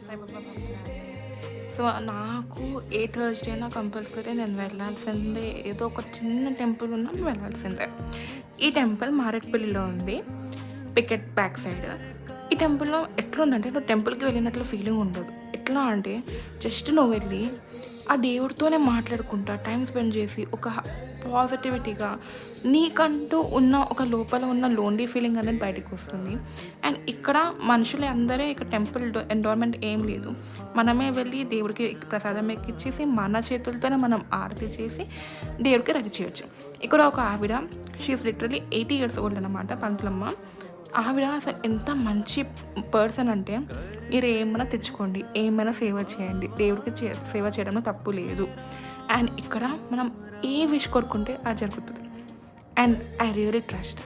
Saibaba భక్తురాలిని. So, నాకు ఏ Thursday అయినా compulsory నేను వెళ్ళాల్సిందే. ఏదో ఒక చిన్న టెంపుల్ ఉన్నా వెళ్ళాల్సిందే. ఈ టెంపుల్ మారేడుపల్లిలో ఉంది. Picket back side. ఈ టెంపుల్‌లో ఎట్లుందంటే నువ్వు టెంపుల్‌కి వెళ్ళినట్లు ఫీలింగ్ ఉండదు. ఎట్లా అంటే జస్ట్ నువ్వు వెళ్ళి ఆ దేవుడితోనే మాట్లాడుకుంటా టైం స్పెండ్ చేసి ఒక పాజిటివిటీగా నీకంటూ ఉన్న ఒక లోపల ఉన్న లోన్లీ ఫీలింగ్ అనేది బయటకు వస్తుంది. అండ్ ఇక్కడ మనుషులు అందరే ఇక్కడ టెంపుల్ ఎన్విరాన్మెంట్ ఏం లేదు. మనమే వెళ్ళి దేవుడికి ప్రసాదం ఎక్కిచ్చేసి మన చేతులతోనే మనం ఆరతి చేసి దేవుడికి రెడీ చేయొచ్చు. ఇక్కడ ఒక ఆవిడ she is literally 80 years old అనమాట, పంతులమ్మ. ఆవిడ అసలు ఎంత మంచి పర్సన్ అంటే మీరు ఏమైనా తెచ్చుకోండి, ఏమైనా సేవ చేయండి, దేవుడికి సేవ చేయడంలో తప్పు లేదు. అండ్ ఇక్కడ మనం ఏ విష్ కోరుకుంటే అది జరుగుతుంది. And I really trust